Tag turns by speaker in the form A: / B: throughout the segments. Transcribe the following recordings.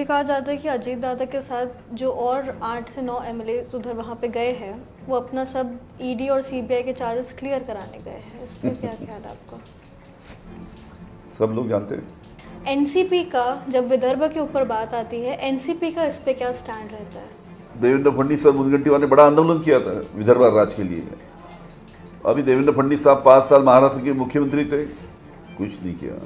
A: भी कहा जाता है कि अजीत दादा के साथ जो और 8 से 9 एमएलए उधर वहाँ पे गए हैं, वो अपना सब ईडी और सीबीआई के चार्जेस क्लियर कराने गए हैं। इस पर क्या ख्याल है आपका?
B: सब लोग जानते हैं।
A: एनसीपी का जब विदर्भ के ऊपर बात आती है, एनसीपी का इस पे क्या स्टैंड रहता है?
B: देवेंद्र फडणवीस और मुनगंटीवार ने बड़ा आंदोलन किया था विदर्भ राज्य के लिए। अभी देवेंद्र फडणवीस साहब 5 साल महाराष्ट्र के मुख्यमंत्री थे, कुछ नहीं किया।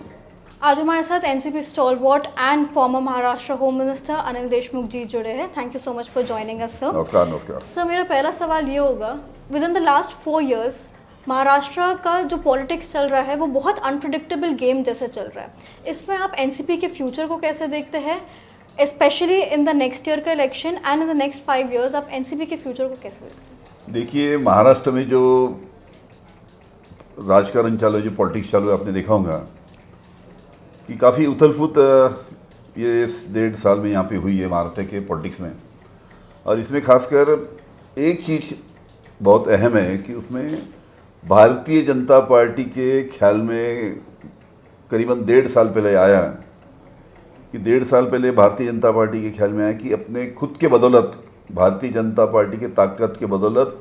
A: आज हमारे साथ NCP stalwart and former Maharashtra home minister Anil Deshmukh ji जुड़े हैं। Thank you so much for joining us sir.
B: नमस्कार। नमस्कार
A: सर, मेरा पहला सवाल ये होगा, within the last 4 years Maharashtra का जो पॉलिटिक्स चल रहा है वो बहुत अनप्रिडिक्टेबल गेम जैसे चल रहा है। इसमें आप एनसीपी के फ्यूचर को कैसे देखते हैं, specially in the next year का election and in the next 5 years आप एनसीपी के फ्यूचर को कैसे देखते हैं?
B: देखिए, महाराष्ट्र में जो राजकारण चालू है, जो पॉलिटिक्स चालू है, आपने देखा होगा कि काफ़ी उथल-फुथ ये 1.5 साल में यहाँ पे हुई है महाराष्ट्र के पॉलिटिक्स में। और इसमें खासकर एक चीज़ बहुत अहम है कि उसमें भारतीय जनता पार्टी के ख्याल में करीबन 1.5 साल पहले आया कि 1.5 साल पहले भारतीय जनता पार्टी के ख्याल में आया कि अपने खुद के बदौलत, भारतीय जनता पार्टी के ताकत के बदौलत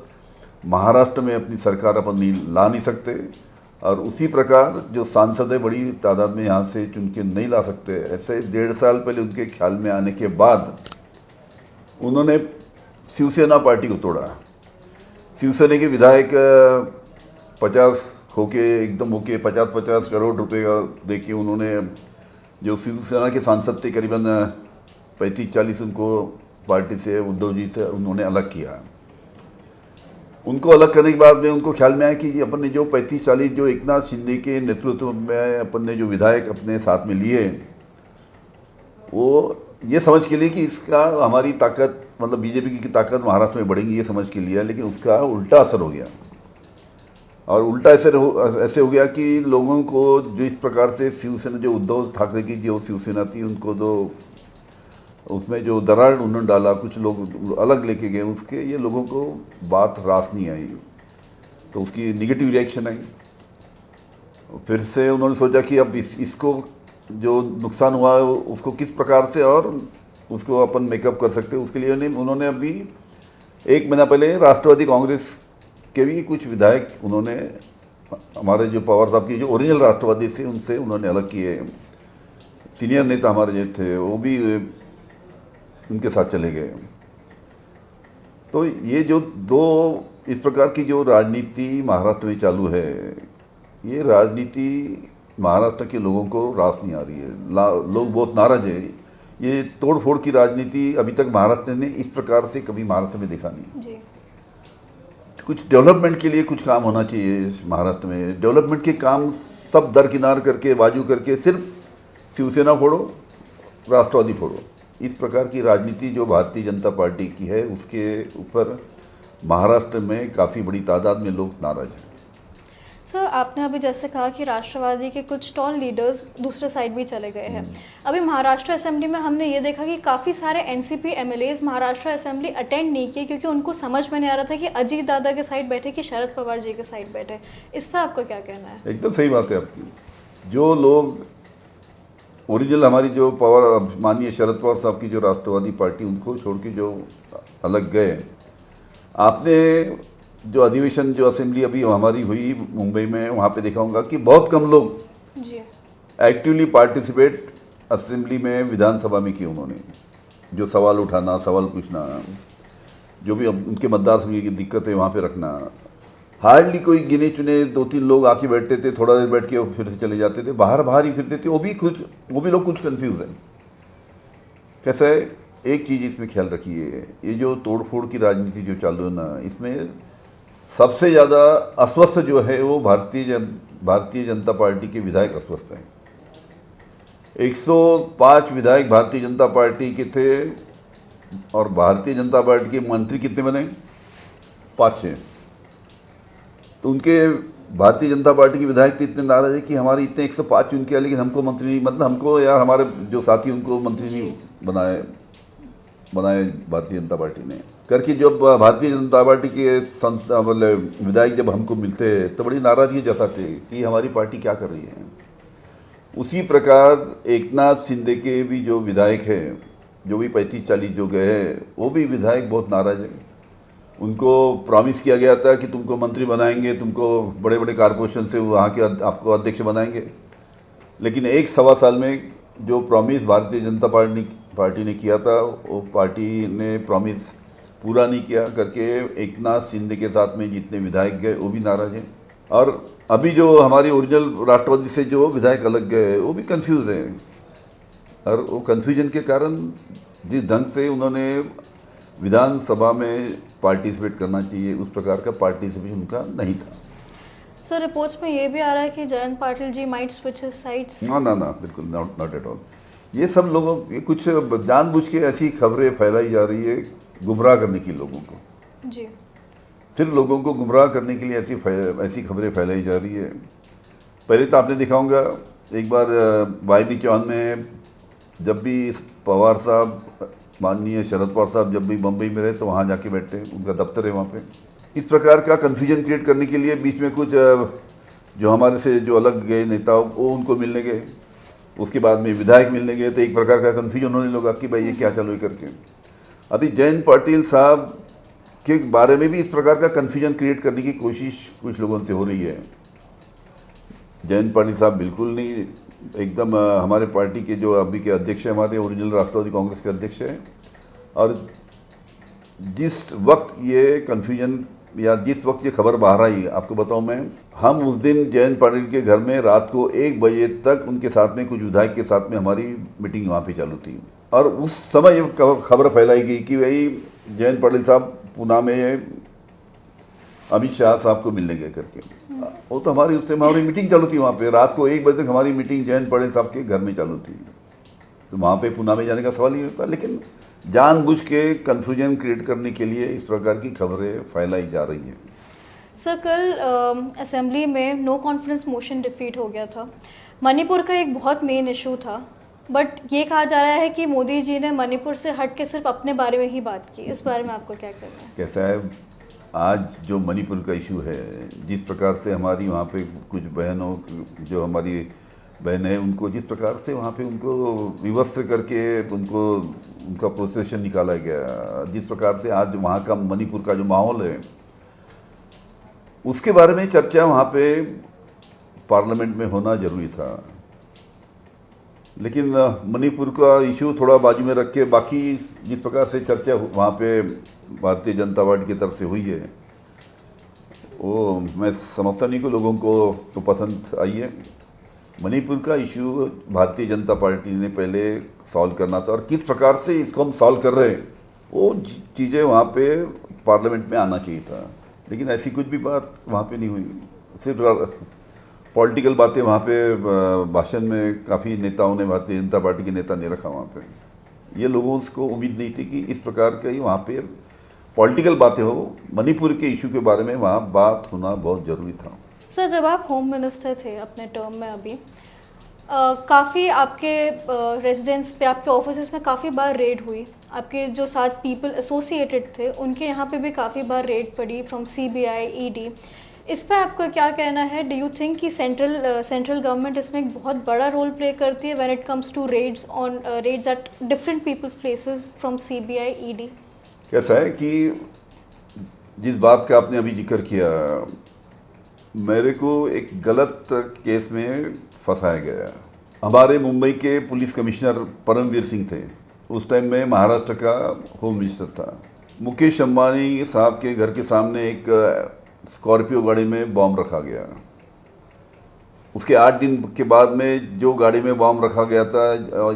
B: महाराष्ट्र में अपनी सरकार अपन ला नहीं सकते, और उसी प्रकार जो सांसद है बड़ी तादाद में यहाँ से चुन के नहीं ला सकते। ऐसे 1.5 साल पहले उनके ख्याल में आने के बाद उन्होंने शिवसेना पार्टी को तोड़ा। शिवसेना के विधायक 50 होके एकदम होके 50-50 करोड़ रुपए का दे के उन्होंने, जो शिवसेना के सांसद थे करीबन 35-40, उनको पार्टी से, उद्धव जी से उन्होंने अलग किया। उनको अलग करने के बाद में उनको ख्याल में आया कि अपन ने जो 35-40 जो एकनाथ शिंदे के नेतृत्व में अपन ने जो विधायक अपने साथ में लिए, वो ये समझ के लिए कि इसका हमारी ताकत, मतलब बीजेपी की ताकत महाराष्ट्र में बढ़ेगी, ये समझ के लिया, लेकिन उसका उल्टा असर हो गया। और उल्टा ऐसे हो गया कि लोगों को जो इस प्रकार से शिवसेना, जो उद्धव ठाकरे की जो शिवसेना थी, उनको जो उसमें जो दरार उन्होंने डाला, कुछ लोग अलग लेके गए उसके, ये लोगों को बात रास नहीं आई, तो उसकी निगेटिव रिएक्शन आई। फिर से उन्होंने सोचा कि अब इसको जो नुकसान हुआ है उसको किस प्रकार से और उसको अपन मेकअप कर सकते हैं। उसके लिए उन्होंने अभी 1 महीना पहले राष्ट्रवादी कांग्रेस के भी कुछ विधायक उन्होंने, हमारे जो पवार साहब की जो ओरिजिनल राष्ट्रवादी से, उनसे उन्होंने अलग किए। सीनियर नेता हमारे जो थे वो भी उनके साथ चले गए। तो ये जो 2 इस प्रकार की जो राजनीति महाराष्ट्र में चालू है, ये राजनीति महाराष्ट्र के लोगों को रास नहीं आ रही है। लोग बहुत नाराज है। ये तोड़ फोड़ की राजनीति अभी तक महाराष्ट्र ने इस प्रकार से कभी महाराष्ट्र में देखा नहीं
A: जी।
B: कुछ डेवलपमेंट के लिए कुछ काम होना चाहिए महाराष्ट्र में। डेवलपमेंट के काम सब दरकिनार करके, बाजू करके, सिर्फ शिवसेना फोड़ो, राष्ट्रवादी फोड़ो, इस प्रकार की राजनीति जो भारतीय जनता पार्टी की है, उसके ऊपर महाराष्ट्र में काफ़ी बड़ी तादाद में लोग नाराज हैं।
A: सर, आपने अभी जैसे कहा कि राष्ट्रवादी के कुछ टॉल लीडर्स दूसरे साइड भी चले गए हैं। अभी महाराष्ट्र असेंबली में हमने ये देखा कि काफ़ी सारे NCP MLAs Maharashtra assembly attend नहीं किए, क्योंकि उनको समझ में नहीं आ रहा था कि अजीत दादा के साइड बैठे कि शरद पवार जी के साइड बैठे। इस पर आपका क्या कहना है?
B: एकदम सही बात है आपकी। जो लोग ओरिजिनल हमारी जो पवार, माननीय शरद पवार साहब की जो राष्ट्रवादी पार्टी, उनको छोड़ के जो अलग गए, आपने जो अधिवेशन, जो असेंबली अभी हमारी हुई मुंबई में, वहाँ पे देखा होगा कि बहुत कम लोग
A: जी
B: एक्टिवली पार्टिसिपेट असेंबली में, विधानसभा में किए उन्होंने। जो सवाल उठाना, सवाल पूछना, जो भी उनके मतदार समूह की दिक्कत है वहाँ पे रखना, हार्डली कोई गिने चुने 2-3 लोग आके बैठते थे, थोड़ा देर बैठ के फिर से चले जाते थे, बाहर ही फिरते थे। वो भी लोग कुछ कन्फ्यूज़ हैं। कैसा है, एक चीज़ इसमें ख्याल रखिए, ये जो तोड़ फोड़ की राजनीति जो चालू है ना, इसमें सबसे ज़्यादा अस्वस्थ जो है वो भारतीय जनता पार्टी के विधायक अस्वस्थ हैं। 105 विधायक भारतीय जनता पार्टी के थे, और भारतीय जनता पार्टी के मंत्री कितने बने? 5-6। तो उनके भारतीय जनता पार्टी के विधायक तो इतने नाराज है कि हमारे इतने 105 चुन किया, लेकिन हमको मंत्री नहीं, मतलब हमको यार हमारे जो साथी उनको मंत्री नहीं बनाए भारतीय जनता पार्टी ने करके। जब भारतीय जनता पार्टी के मतलब विधायक जब हमको मिलते तो बड़ी नाराजगी जताते कि हमारी पार्टी क्या कर रही है। उसी प्रकार एकनाथ शिंदे के भी जो विधायक हैं, जो भी 35-40 जो गए हैं वो भी विधायक बहुत नाराज हैं। उनको प्रॉमिस किया गया था कि तुमको मंत्री बनाएंगे, तुमको बड़े बड़े कारपोरेशन से वहाँ के आपको अध्यक्ष बनाएंगे, लेकिन 1-1.25 साल में जो प्रॉमिस भारतीय जनता पार्टी ने किया था वो पार्टी ने प्रॉमिस पूरा नहीं किया करके एकनाथ शिंदे के साथ में जितने विधायक गए वो भी नाराज हैं। और अभी जो हमारी ओरिजिनल राष्ट्रवादी से जो विधायक अलग गए वो भी कंफ्यूज हैं, और वो कंफ्यूजन के कारण जिस ढंग से उन्होंने विधानसभा में पार्टिसिपेट करना चाहिए उस प्रकार का पार्टिसिपेशन उनका नहीं था।
A: सर रिपोर्ट्स में ये भी आ रहा है कि Jayant Patil ji might switch his sides.
B: ना ना ना, बिल्कुल नॉट एट ऑल। ये सब लोगों ये कुछ जानबूझ के ऐसी खबरें फैलाई जा रही है गुमराह करने की लोगों को।
A: जी।
B: सिर्फ लोगों को गुमराह करने के लिए ऐसी खबरें फैलाई जा रही है। पहले तो आपने देखा होगा एक बार YB चौहान में जब भी पवार साहब, माननीय शरद पवार साहब जब भी मुंबई में रहे तो वहाँ जाके बैठे, उनका दफ्तर है वहाँ पे। इस प्रकार का कन्फ्यूजन क्रिएट करने के लिए बीच में कुछ जो हमारे से जो अलग गए नेता वो उनको मिलने गए, उसके बाद में विधायक मिलने गए, तो एक प्रकार का कन्फ्यूजन होने लगा कि भाई ये क्या चालू है करके। अभी जयंत पाटिल साहब के बारे में भी इस प्रकार का कन्फ्यूजन क्रिएट करने की कोशिश कुछ लोगों से हो रही है। जयंत पाटिल साहब बिल्कुल नहीं, एकदम हमारे पार्टी के जो अभी के अध्यक्ष हैं, हमारे ओरिजिनल राष्ट्रवादी कांग्रेस के अध्यक्ष हैं, और जिस वक्त ये कन्फ्यूजन या जिस वक्त ये खबर बाहर आई, आपको बताऊं मैं, हम उस दिन जयंत पाटिल के घर में रात को 1 बजे तक उनके साथ में कुछ विधायक के साथ में हमारी मीटिंग वहाँ पे चालू थी, और उस समय ये खबर फैलाई गई कि भाई जयंत पाटिल साहब पूना में अमित शाह साहब को मिलने गए करके। वो तो हमारी उस टाइम हमारी मीटिंग चालू थी वहाँ पे, रात को 1 बजे तक हमारी मीटिंग जयंत पाटिल साहब के घर में चालू थी, तो वहाँ पे पूना में जाने का सवाल ही होता। लेकिन जानबूझ के कन्फ्यूजन क्रिएट करने के लिए इस प्रकार की खबरें फैलाई जा रही हैं।
A: सर कल असेंबली में नो कॉन्फिडेंस मोशन डिफीट हो गया था। मणिपुर का एक बहुत मेन इशू था, बट ये कहा जा रहा है कि मोदी जी ने मणिपुर से हट के सिर्फ अपने बारे में ही बात की। इस बारे में आपको क्या कहना है?
B: कैसा है, आज जो मणिपुर का इशू है, जिस प्रकार से हमारी वहाँ पे कुछ बहनों, जो हमारी बहन है, उनको जिस प्रकार से वहाँ पे उनको विवस्त्र करके उनका प्रोसेशन निकाला गया, जिस प्रकार से आज वहाँ का मणिपुर का जो माहौल है उसके बारे में चर्चा वहाँ पे पार्लियामेंट में होना जरूरी था। लेकिन मणिपुर का इशू थोड़ा बाजू में रख के बाकी जिस प्रकार से चर्चा वहाँ पे भारतीय जनता पार्टी की तरफ से हुई है, वो मैं समझता नहीं कि लोगों को तो पसंद आई है। मणिपुर का इशू भारतीय जनता पार्टी ने पहले सॉल्व करना था, और किस प्रकार से इसको हम सॉल्व कर रहे हैं वो चीज़ें वहाँ पे पार्लियामेंट में आना चाहिए था। लेकिन ऐसी कुछ भी बात वहाँ पे नहीं हुई, सिर्फ पॉलिटिकल बातें वहाँ पे भाषण में काफ़ी नेताओं ने, भारतीय जनता पार्टी के नेता ने रखा वहाँ पे। ये लोगों को उम्मीद नहीं थी कि इस प्रकार का ही वहाँ पे पॉलिटिकल बातें हो। मणिपुर के इशू के बारे में वहाँ बात होना बहुत ज़रूरी था।
A: सर जब आप होम मिनिस्टर थे अपने टर्म में अभी, काफ़ी आपके रेजिडेंस पे, आपके ऑफिसेस में काफ़ी बार रेड हुई। आपके जो साथ पीपल एसोसिएटेड थे उनके यहाँ पे भी काफ़ी बार रेड पड़ी फ्रॉम CBI, ED। इस पर आपका क्या कहना है? डू यू थिंक कि सेंट्रल गवर्नमेंट इसमें एक बहुत बड़ा रोल प्ले करती है when it comes to raids at different peoples places from CBI, ED?
B: कैसा है कि जिस बात का आपने अभी जिक्र किया, मेरे को एक गलत केस में फंसाया गया। हमारे मुंबई के पुलिस कमिश्नर परमवीर सिंह थे, उस टाइम में महाराष्ट्र का होम मिनिस्टर था। मुकेश अंबानी साहब के घर के सामने एक स्कॉर्पियो गाड़ी में बॉम्ब रखा गया। उसके 8 दिन के बाद में जो गाड़ी में बॉम्ब रखा गया था,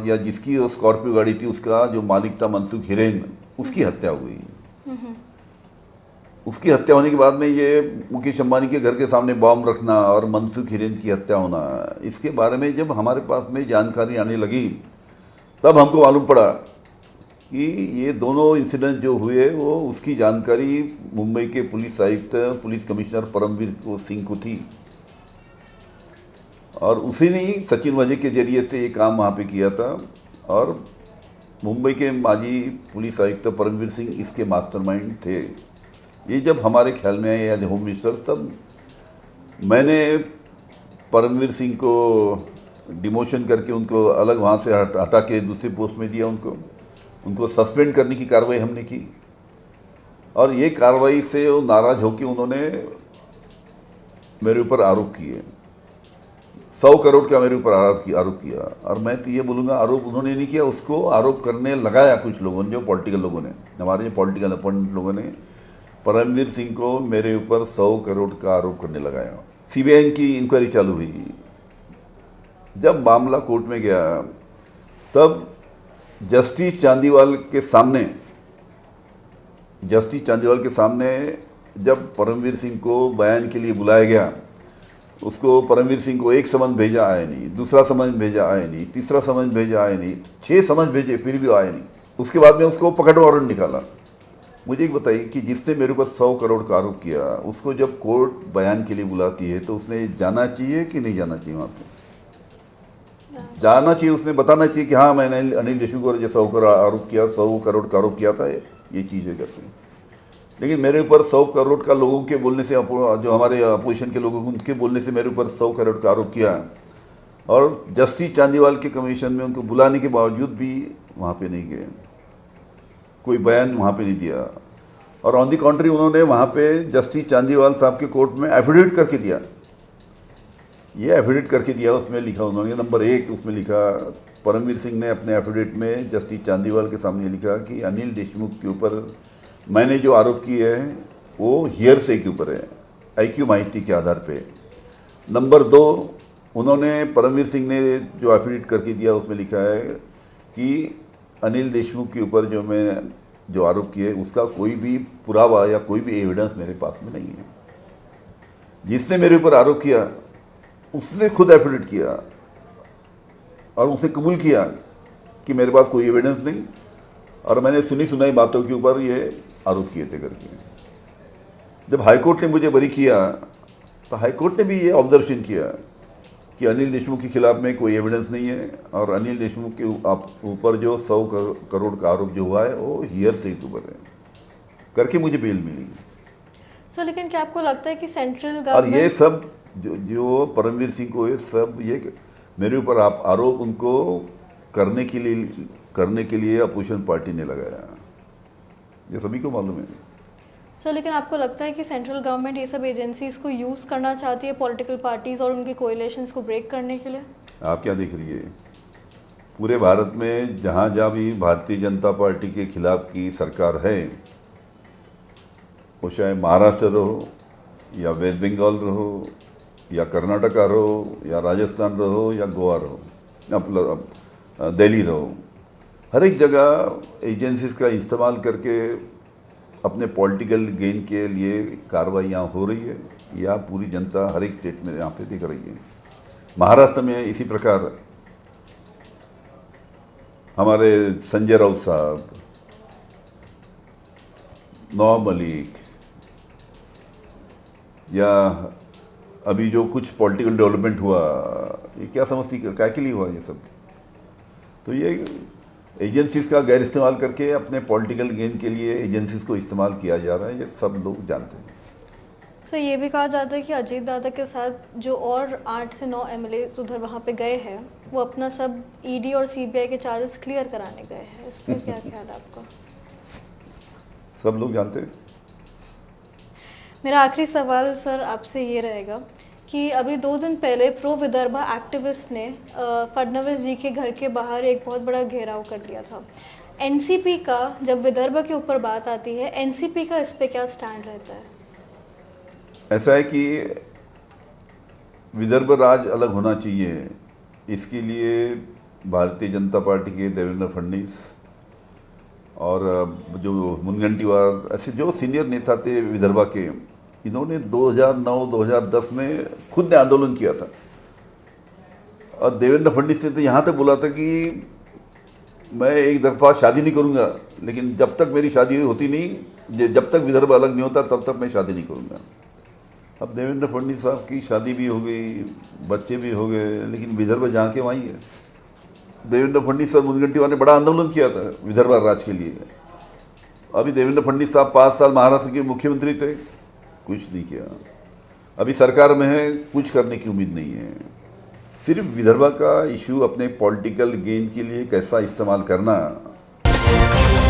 B: या जिसकी वो स्कॉर्पियो गाड़ी थी, उसका जो मालिक था मनसुख हिरेन, उसकी हत्या हुई। उसकी हत्या होने के बाद में ये मुकेश अंबानी के घर के सामने बॉम्ब रखना और मनसुख हिरेन की हत्या होना, इसके बारे में जब हमारे पास में जानकारी आने लगी तब हमको मालूम पड़ा कि ये दोनों इंसिडेंट जो हुए वो उसकी जानकारी मुंबई के पुलिस आयुक्त, पुलिस कमिश्नर परमवीर सिंह को थी, और उसी ने सचिन वाजे के जरिए से ये काम वहाँ पे किया था। और मुंबई के माजी पुलिस आयुक्त परमवीर सिंह इसके मास्टरमाइंड थे। ये जब हमारे ख्याल में आए एज होम मिनिस्टर, तब मैंने परमवीर सिंह को डिमोशन करके उनको अलग वहाँ से हटा के दूसरी पोस्ट में दिया उनको, उनको सस्पेंड करने की कार्रवाई हमने की, और ये कार्रवाई से वो नाराज होकर उन्होंने मेरे ऊपर आरोप किए, 100 करोड़ का मेरे ऊपर आरोप किया। और मैं तो ये बोलूँगा, आरोप उन्होंने नहीं किया, उसको आरोप करने लगाया कुछ लोगों ने, जो पॉलिटिकल लोगों ने, हमारे जो पॉलिटिकल अपोनेंट लोगों ने परमवीर सिंह को मेरे ऊपर 100 करोड़ का आरोप करने लगाया। सीबीआई की इंक्वायरी चालू हुई। जब मामला कोर्ट में गया तब जस्टिस चांदीवाल के सामने जब परमवीर सिंह को बयान के लिए बुलाया गया, उसको परमवीर सिंह को एक समन भेजा आया नहीं, दूसरा समन भेजा आया नहीं, तीसरा समन भेजा आया नहीं, 6 समन भेजे फिर भी आया नहीं। उसके बाद में उसको पकड़ वारंट निकाला। मुझे एक बताइए कि जिसने मेरे ऊपर 100 करोड़ का आरोप किया, उसको जब कोर्ट बयान के लिए बुलाती है तो उसने जाना चाहिए कि नहीं जाना चाहिए? वहाँ पे जाना चाहिए, उसने बताना चाहिए कि हाँ मैंने अनिल देशमुख को 100 करोड़ आरोप किया, 100 करोड़ का आरोप किया था, ये चीज़ें करते हैं। लेकिन मेरे ऊपर 100 करोड़ का लोगों के बोलने से, जो हमारे अपोजिशन के लोगों उनके बोलने से मेरे ऊपर 100 करोड़ का आरोप किया, और जस्टिस चांदीवाल के कमीशन में उनको बुलाने के बावजूद भी वहाँ पे नहीं गए, कोई बयान वहाँ पे नहीं दिया। और ऑन दी कॉन्ट्री उन्होंने वहाँ पे जस्टिस चांदीवाल साहब के कोर्ट में एफिडेविट करके दिया। ये एफिडेविट करके दिया, उसमें लिखा उन्होंने, नंबर 1 उसमें लिखा, परमवीर सिंह ने अपने एफिडेविट में जस्टिस चांदीवाल के सामने लिखा कि अनिल देशमुख के ऊपर मैंने जो आरोप किए हैं वो हियरसे के ऊपर है, आईक्यू माहिती के आधार पे। नंबर 2 उन्होंने, परमवीर सिंह ने जो एफिडेविट करके दिया उसमें लिखा है कि अनिल देशमुख के ऊपर जो आरोप किए उसका कोई भी पुरावा या कोई भी एविडेंस मेरे पास में नहीं है। जिसने मेरे ऊपर आरोप किया उसने खुद एफिडेविट किया और उसने कबूल किया कि मेरे पास कोई एविडेंस नहीं, और मैंने सुनी सुनाई बातों के ऊपर ये आरोप किए थे करके। जब हाईकोर्ट ने मुझे बरी किया तो हाईकोर्ट ने भी ये ऑब्जर्वेशन किया कि अनिल देशमुख के खिलाफ में कोई एविडेंस नहीं है, और अनिल देशमुख के ऊपर जो 100 करोड़ का आरोप जो हुआ है वो हियरसे के ऊपर है करके मुझे बेल मिली।
A: सर लेकिन क्या आपको लगता है कि सेंट्रल
B: और
A: गवर्नमेंट,
B: ये सब जो परमवीर सिंह को ये सब ये मेरे ऊपर आरोप उनको करने के लिए अपोजिशन पार्टी ने लगाया, ये सभी को मालूम है।
A: सर लेकिन आपको लगता है कि सेंट्रल गवर्नमेंट ये सब एजेंसीज को यूज़ करना चाहती है पॉलिटिकल पार्टीज और उनके कोएलिशंस को ब्रेक करने के लिए? आप
B: क्या देख रही है, पूरे भारत में जहाँ जहाँ भी भारतीय जनता पार्टी के खिलाफ की सरकार है, वो चाहे महाराष्ट्र रहो या वेस्ट बंगाल रहो या कर्नाटका रहो या राजस्थान रहो या गोवा रहो या दिल्ली रहो, हर एक जगह एजेंसीज का इस्तेमाल करके अपने पॉलिटिकल गेन के लिए कार्रवाई यहाँ हो रही है, या पूरी जनता हर एक स्टेट में यहाँ पे दिख रही है। महाराष्ट्र में इसी प्रकार हमारे संजय राउत साहब, नवाब मलिक, या अभी जो कुछ पॉलिटिकल डेवलपमेंट हुआ, ये क्या समझती क्या के लिए हुआ ये सब? तो ये एजेंसीज का गैर इस्तेमाल करके अपने पॉलिटिकल गेन के लिए एजेंसीज को इस्तेमाल किया जा रहा है, ये सब लोग जानते हैं।
A: सर ये भी कहा जाता है कि अजीत दादा के साथ जो और 8 से 9 एमएलए उधर वहाँ पे गए हैं, वो अपना सब ईडी और सीबीआई के चार्जेस क्लियर कराने गए हैं, इस पर क्या ख्याल है आपका?
B: सब लोग जानते हैं।
A: मेरा आखिरी सवाल सर आपसे ये रहेगा कि अभी 2 दिन पहले प्रो विदर्भा एक्टिविस्ट ने फडणवीस जी के घर के बाहर एक बहुत बड़ा घेराव कर लिया था। एनसीपी का, जब विदर्भा के ऊपर बात आती है, एनसीपी का इस पे क्या स्टैंड रहता है?
B: ऐसा है कि विदर्भ राज अलग होना चाहिए, इसके लिए भारतीय जनता पार्टी के देवेंद्र फडणवीस और जो मुनगंटीवार, ऐसे जो सीनियर नेता थे विदर्भा के, इन्होंने 2009-2010 में खुद ने आंदोलन किया था। और देवेंद्र फडणवीस ने तो यहाँ तक बोला था कि मैं एक दफ़ा शादी नहीं करूँगा, लेकिन जब तक मेरी शादी होती नहीं, जब तक विदर्भ अलग नहीं होता तब तक मैं शादी नहीं करूँगा। अब देवेंद्र फडणवीस साहब की शादी भी हो गई, बच्चे भी हो गए, लेकिन विदर्भ जहाँ के वहीं है। देवेंद्र फडणवीस और मुनगंटीवार ने बड़ा आंदोलन किया था विदर्भ राज के लिए। अभी देवेंद्र फडणवीस साहब 5 साल महाराष्ट्र के मुख्यमंत्री थे, कुछ नहीं किया। अभी सरकार में है, कुछ करने की उम्मीद नहीं है। सिर्फ विदर्भ का इशू अपने पॉलिटिकल गेन के लिए कैसा इस्तेमाल करना,
C: है।